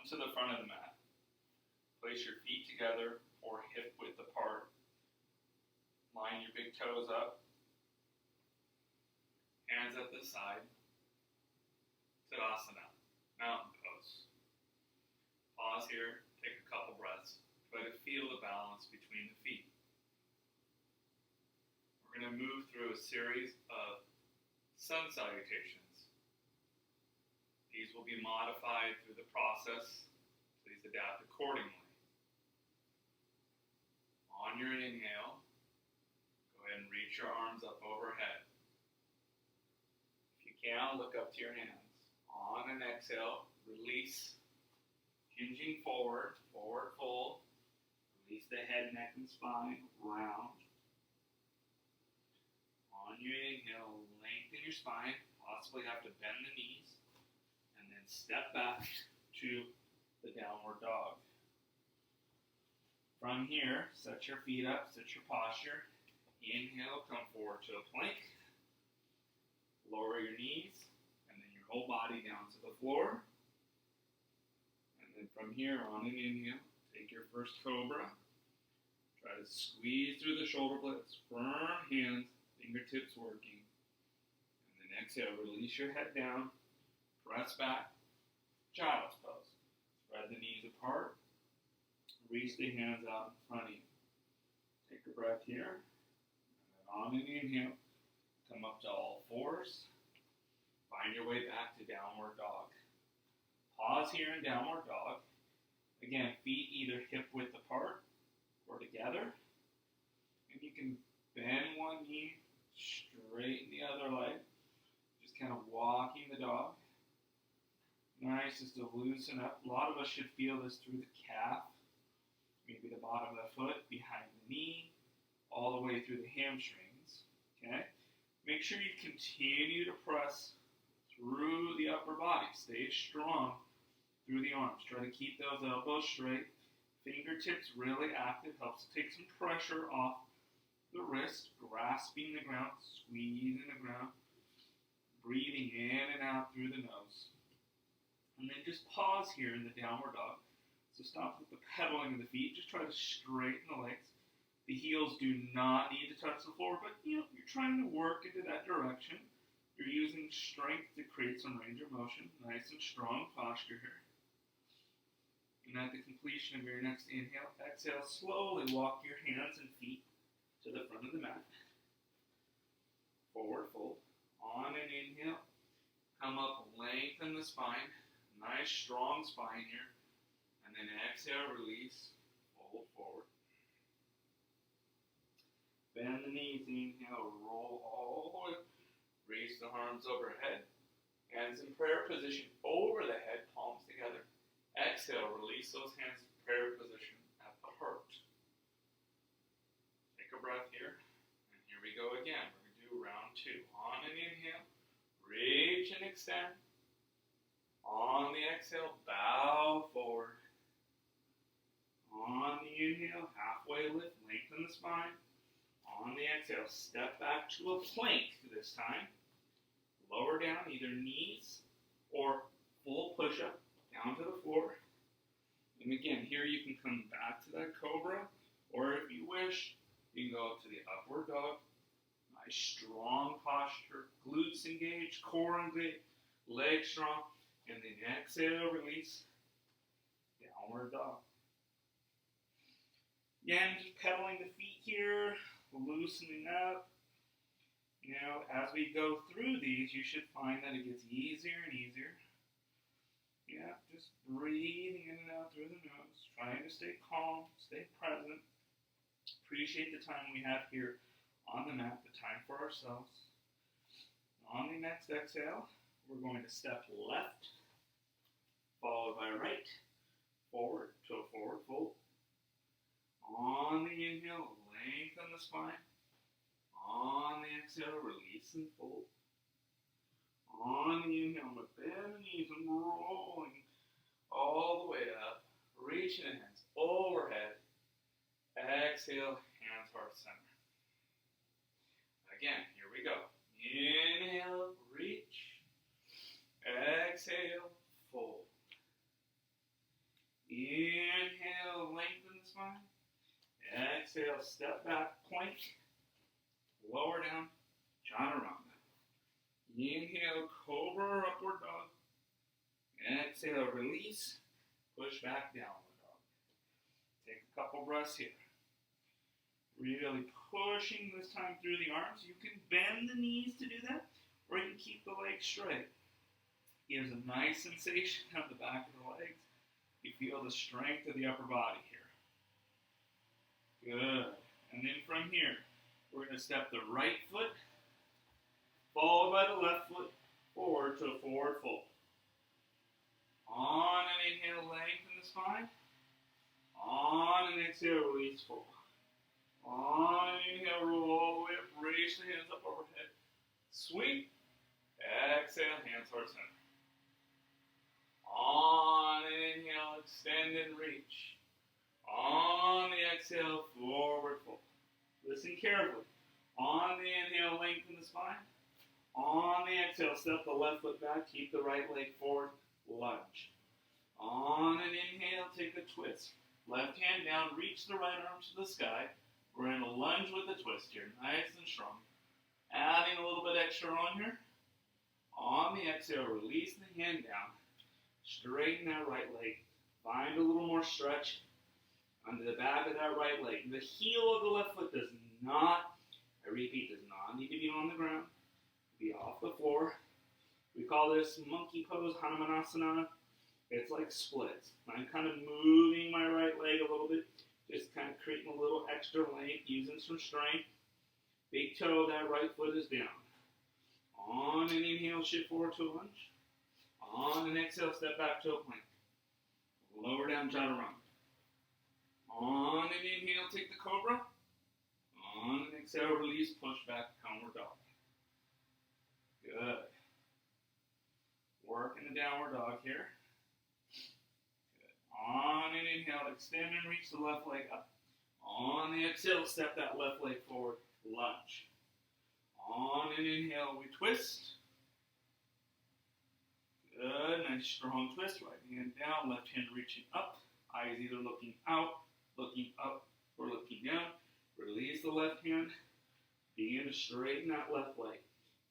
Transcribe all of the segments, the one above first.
to the front of the mat. Place your feet together or hip width apart. Line your big toes up. Hands at the side. Tadasana, mountain pose. Pause here, take a couple breaths. Try to feel the balance between the feet. We're going to move through a series of sun salutations. These will be modified through the process. Please adapt accordingly. On your inhale, go ahead and reach your arms up overhead. If you can, look up to your hands. On an exhale, release, hinging forward, forward fold. Release the head, neck, and spine, round. On your inhale, lengthen your spine, possibly have to bend the knees, and then step back to the downward dog. From here, set your feet up, set your posture. Inhale, come forward to a plank. Lower your knees, and then your whole body down to the floor. And then from here, on an inhale, take your first cobra. Try to squeeze through the shoulder blades, firm hands, fingertips working. And then exhale, release your head down, press back, child's pose. Spread the knees apart, reach the hands out in front of you. Take a breath here, and then on an inhale, come up to all fours. Find your way back to downward dog. Pause here in downward dog. Again, feet either hip width apart or together. And you can bend one knee, straighten the other leg. Just kind of walking the dog. Nice, just to loosen up. A lot of us should feel this through the calf, maybe the bottom of the foot, behind the knee, all the way through the hamstrings. Okay? Make sure you continue to press through the upper body. Stay strong through the arms. Try to keep those elbows straight. Fingertips really active. Helps to take some pressure off the wrist. Grasping the ground. Squeezing the ground. Breathing in and out through the nose. And then just pause here in the downward dog. So stop with the pedaling of the feet. Just try to straighten the legs. The heels do not need to touch the floor, but you're trying to work into that direction. You're using strength to create some range of motion. Nice and strong posture here. And at the completion of your next inhale, exhale, slowly walk your hands and feet to the front of the mat. Forward fold. On an inhale, come up, lengthen the spine. Nice strong spine here. And then exhale, release, fold forward. Bend the knees, inhale, roll all the way. Raise the arms overhead. Hands in prayer position over the head, palms together. Exhale, release those hands in prayer position at the heart. Take a breath here. And here we go again. We're going to do round two. On an inhale, reach and extend. On the exhale, bow forward. On the inhale, halfway lift, lengthen the spine. On the exhale, step back to a plank this time. Lower down either knees or full push-up down to the floor. And again, here you can come back to that cobra, or if you wish, you can go up to the upward dog. Nice strong posture, glutes engaged, core engaged, legs strong. And then exhale, release, downward dog. Again, just pedaling the feet here, loosening up. As we go through these, you should find that it gets easier and easier. Yeah, just breathing in and out through the nose, trying to stay calm, stay present. Appreciate the time we have here on the mat, the time for ourselves. On the next exhale, we're going to step left, followed by right, forward to a forward fold. On the inhale, lengthen the spine. On the exhale, release and fold. On the inhale, I'm going to bend the knees and rolling all the way up. Reaching the hands overhead. Exhale, hands heart center. Again, here we go. Inhale, reach. Exhale, fold. Inhale, lengthen the spine. Exhale, step back, plank. Lower down, chaturanga. Inhale, cobra or upward dog. Exhale, release. Push back, downward dog. Take a couple breaths here. Really pushing this time through the arms. You can bend the knees to do that, or you can keep the legs straight. Gives a nice sensation on the back of the legs. You feel the strength of the upper body here. Good. And then from here, we're going to step the right foot, followed by the left foot, forward to a forward fold. On an inhale, lengthen the spine. On an exhale, release, fold. On an inhale, roll all the way up, raise the hands up overhead. Sweep. Exhale, hands towards center. On an inhale, extend and reach. On the exhale, forward fold. Listen carefully. On the inhale, lengthen the spine. On the exhale, step the left foot back, keep the right leg forward, lunge. On an inhale, take a twist. Left hand down, reach the right arm to the sky. We're going to lunge with a twist here, nice and strong. Adding a little bit extra on here. On the exhale, release the hand down. Straighten that right leg. Find a little more stretch under the back of that right leg. The heel of the left foot does not, I repeat, does not need to be on the ground. Be off the floor. We call this monkey pose, Hanumanasana. It's like splits. I'm kind of moving my right leg a little bit, just kind of creating a little extra length, using some strength. Big toe of that right foot is down. On an inhale, shift forward to a lunge. On an exhale, step back to a plank. Lower down, chaturanga. On an inhale, take the cobra. On an exhale, release, push back, downward dog. Good. Working the downward dog here. Good. On an inhale, extend and reach the left leg up. On the exhale, step that left leg forward, lunge. On an inhale, we twist. Good, nice strong twist. Right hand down, left hand reaching up. Eyes either looking out, looking up, or looking down. Release the left hand. Begin to straighten that left leg.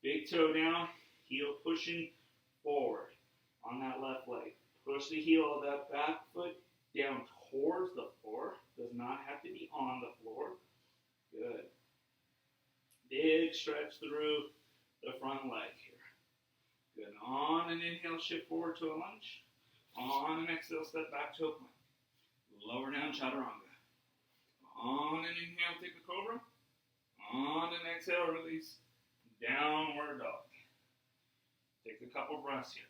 Big toe down, heel pushing forward on that left leg. Push the heel of that back foot down towards the floor. Does not have to be on the floor. Good. Big stretch through the front leg here. Good. On an inhale, shift forward to a lunge. On an exhale, step back to a plank. Lower down, chaturanga. On an inhale, take a cobra. On an exhale, release. Downward dog. Take a couple breaths here.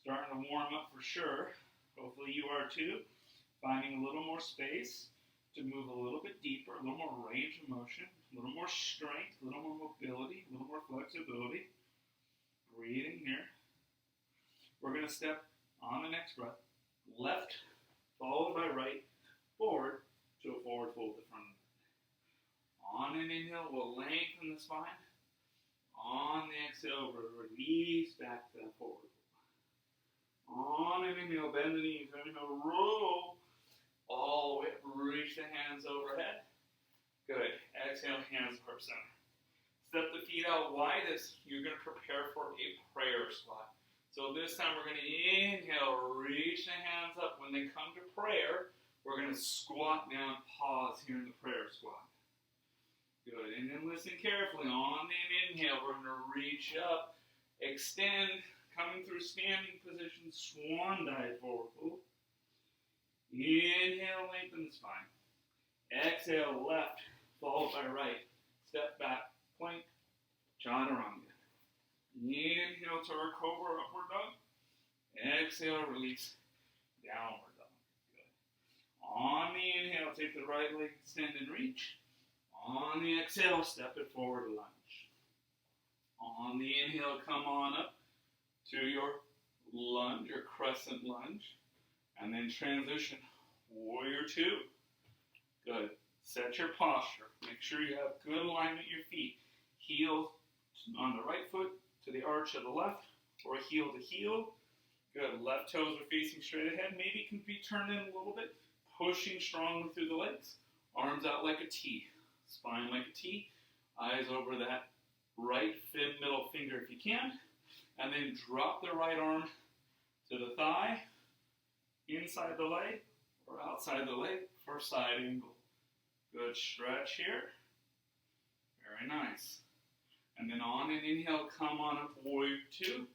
Starting to warm up for sure. Hopefully you are too. Finding a little more space to move a little bit deeper, a little more range of motion, a little more strength, a little more mobility, a little more flexibility. Breathing here. We're going to step on the next breath. Left, followed by right, forward to a forward fold to front. On an inhale, we'll lengthen the spine. On the exhale, we'll release back to that forward fold. On an inhale, bend the knees. Inhale, roll all the way up. Reach the hands overhead. Good. Exhale, hands towards center. Step the feet out wide as you're going to prepare for a prayer squat. So this time we're going to inhale, reach the hands up. When they come to prayer, we're going to squat down, pause here in the prayer squat. Good. And then listen carefully. On the inhale, we're going to reach up, extend, coming through standing position, swan dive forward fold. Inhale, lengthen the spine. Exhale, left, followed by right. Step back, plank, chaturanga. Inhale to our cobra, upward dog. Exhale, release, downward dog. Good. On the inhale, take the right leg, extend and reach. On the exhale, step it forward, lunge. On the inhale, come on up to your lunge, your crescent lunge. And then transition, warrior two. Good. Set your posture. Make sure you have good alignment of your feet. Heel on the right foot to the arch of the left, or heel to heel. Good. Left toes are facing straight ahead. Maybe can be turned in a little bit. Pushing strongly through the legs. Arms out like a T. Spine like a T. Eyes over that right middle finger if you can. And then drop the right arm to the thigh, inside the leg, or outside the leg for side angle. Good stretch here. Very nice. And then on an inhale, come on up, warrior two.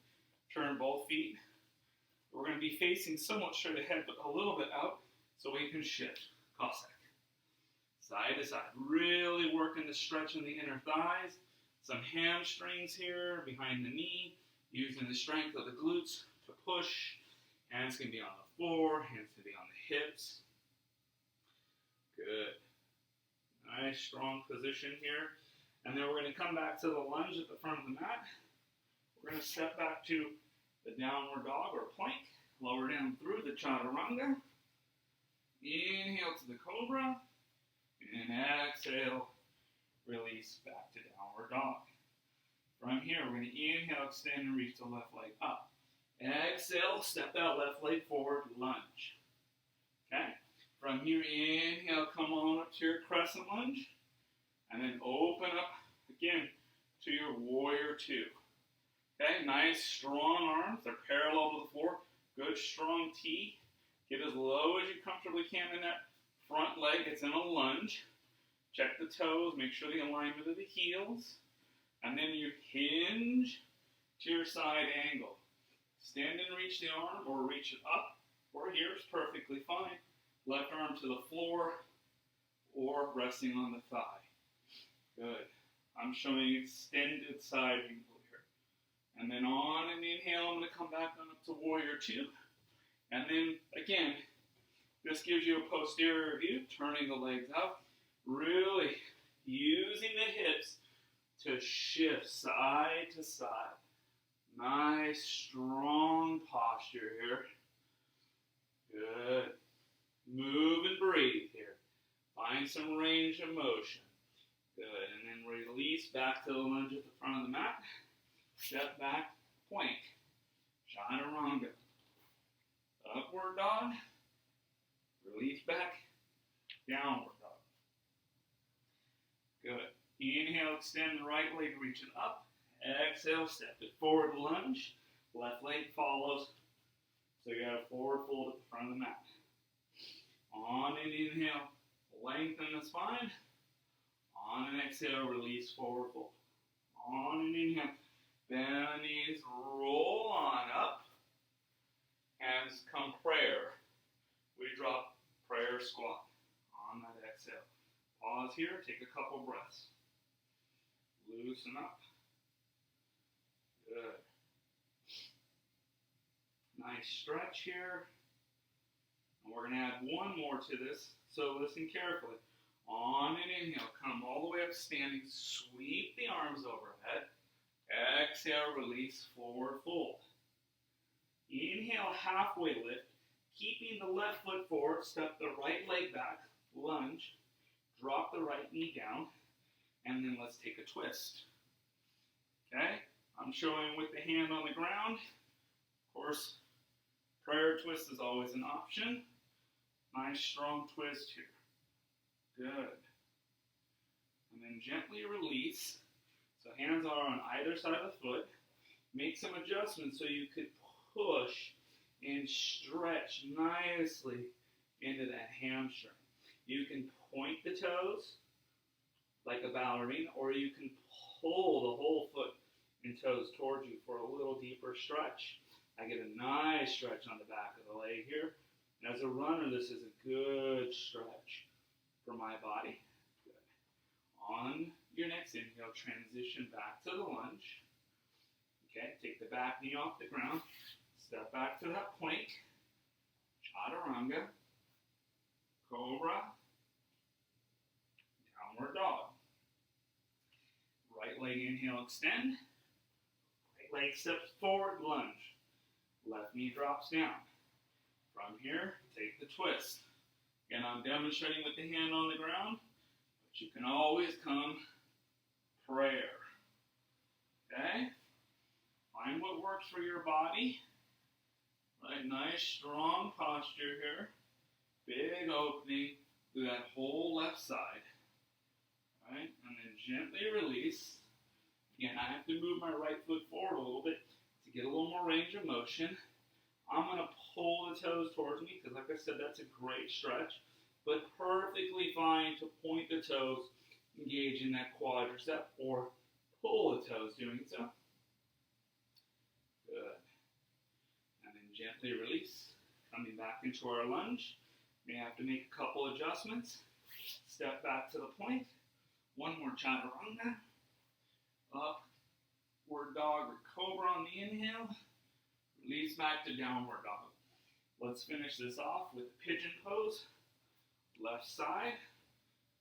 Turn both feet. We're going to be facing somewhat straight ahead, but a little bit out, so we can shift. Cossack. Side to side. Really working the stretch in the inner thighs. Some hamstrings here, behind the knee. Using the strength of the glutes to push. Hands can be on the floor. Hands can be on the hips. Good. Nice, strong position here. And then we're going to come back to the lunge at the front of the mat. We're going to step back to the downward dog or plank. Lower down through the chaturanga. Inhale to the cobra. And exhale. Release back to downward dog. From here, we're going to inhale, extend, and reach the left leg up. Exhale, step that left leg forward, lunge. Okay? From here, inhale, come on up to your crescent lunge. And then open up again to your warrior two. Okay? Nice, strong arms. They're parallel to the floor. Good, strong T. Get as low as you comfortably can in that front leg. It's in a lunge. Check the toes. Make sure the alignment of the heels. And then you hinge to your side angle. Stand and reach the arm or reach it up or here is perfectly fine. Left arm to the floor or resting on the thigh. Good. I'm showing extended side angle here. And then on an inhale, I'm going to come back on up to warrior two. And then again, this gives you a posterior view, turning the legs out. Really using the hips to shift side to side. Nice, strong posture here. Good. Move and breathe here. Find some range of motion. Good. And then release back to the lunge at the front of the mat. Step back, plank. Chaturanga. Upward dog. Release back. Downward dog. Good. Inhale, extend the right leg, reach it up. Exhale, step it forward, lunge. Left leg follows. So you got a forward fold at the front of the mat. On an inhale, lengthen the spine. On an exhale, release forward fold. On an inhale, bend the knees, roll on up. Hands come prayer. We drop prayer squat on that exhale. Pause here, take a couple breaths. Loosen up. Good. Nice stretch here. And we're going to add one more to this, so listen carefully. On an inhale, come all the way up standing, sweep the arms overhead. Exhale, release, forward fold. Inhale, halfway lift, keeping the left foot forward, step the right leg back, lunge, drop the right knee down, and then let's take a twist. Okay? I'm showing with the hand on the ground. Of course, prayer twist is always an option. Nice strong twist here. Good. And then gently release. So hands are on either side of the foot. Make some adjustments so you could push and stretch nicely into that hamstring. You can point the toes like a ballerina, or you can pull the whole foot and toes towards you for a little deeper stretch. I get a nice stretch on the back of the leg here. And as a runner, this is a good stretch for my body. Good. On your next inhale, transition back to the lunge. Okay, take the back knee off the ground. Step back to that plank. Chaturanga. Cobra. Downward dog. Right leg inhale, extend. Right leg steps forward, lunge. Left knee drops down. From here, take the twist. Again, I'm demonstrating with the hand on the ground, but you can always come prayer. Okay? Find what works for your body. Alright, nice strong posture here. Big opening through that whole left side. Alright, and then gently release. Again, I have to move my right foot forward a little bit to get a little more range of motion. I'm going to pull the toes towards me because, like I said, that's a great stretch. But perfectly fine to point the toes, engage in that quadricep, or pull the toes doing so. Good. And then gently release. Coming back into our lunge. May have to make a couple adjustments. Step back to the point. One more chaturanga. Upward dog or cobra on the inhale. Release back to downward dog. Let's finish this off with pigeon pose. Left side.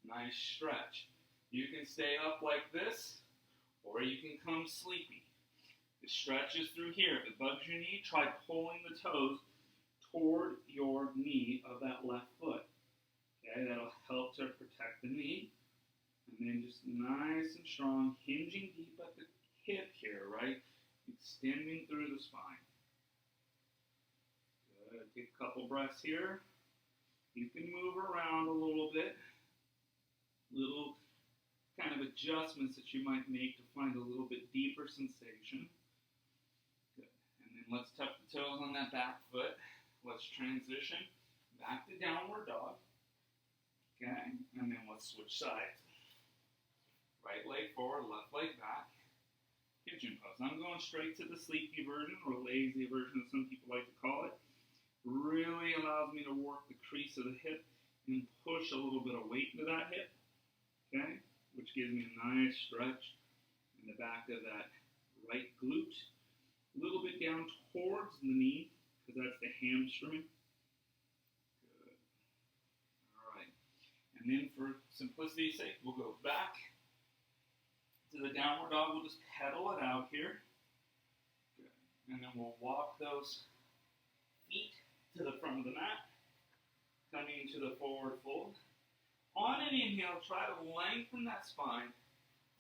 Nice stretch. You can stay up like this, or you can come sleepy. The stretch is through here. If it bugs your knee, try pulling the toes toward your knee of that left foot. Okay, that'll help to protect the knee. And then just nice and strong, hinging deep at the hip here, right? Extending through the spine. Good. Take a couple breaths here. You can move around a little bit. Little kind of adjustments that you might make to find a little bit deeper sensation. Good. And then let's tuck the toes on that back foot. Let's transition back to downward dog. Okay, and then let's switch sides. Right leg forward, left leg back. Pigeon pose. I'm going straight to the sleepy version, or lazy version as some people like to call it. Really allows me to work the crease of the hip and push a little bit of weight into that hip. Okay, which gives me a nice stretch in the back of that right glute. A little bit down towards the knee, because that's the hamstring. Good. All right. And then for simplicity's sake, we'll go back to the downward dog. We'll just pedal it out here. Good. And then we'll walk those feet to the front of the mat, coming into the forward fold. On an inhale, try to lengthen that spine.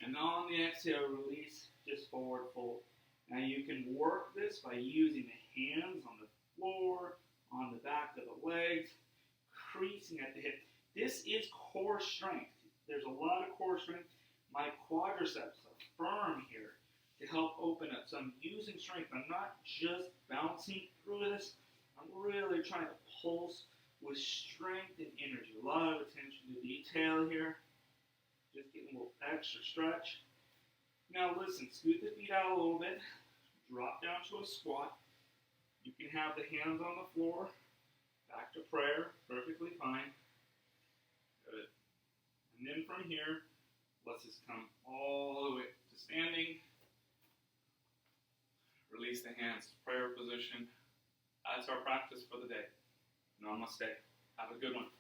And on the exhale, release, just forward fold. Now you can work this by using the hands on the floor, on the back of the legs, creasing at the hip. This is core strength. There's a lot of core strength. My quadriceps are firm here to help open up. So I'm using strength. I'm not just bouncing through this. I'm really trying to pulse with strength and energy. A lot of attention to detail here. Just getting a little extra stretch. Now listen, scoot the feet out a little bit. Drop down to a squat. You can have the hands on the floor. Back to prayer. Perfectly fine. Good. And then from here, let's just come all the way to standing. Release the hands. Prayer position. That's our practice for the day. Namaste. Have a good one.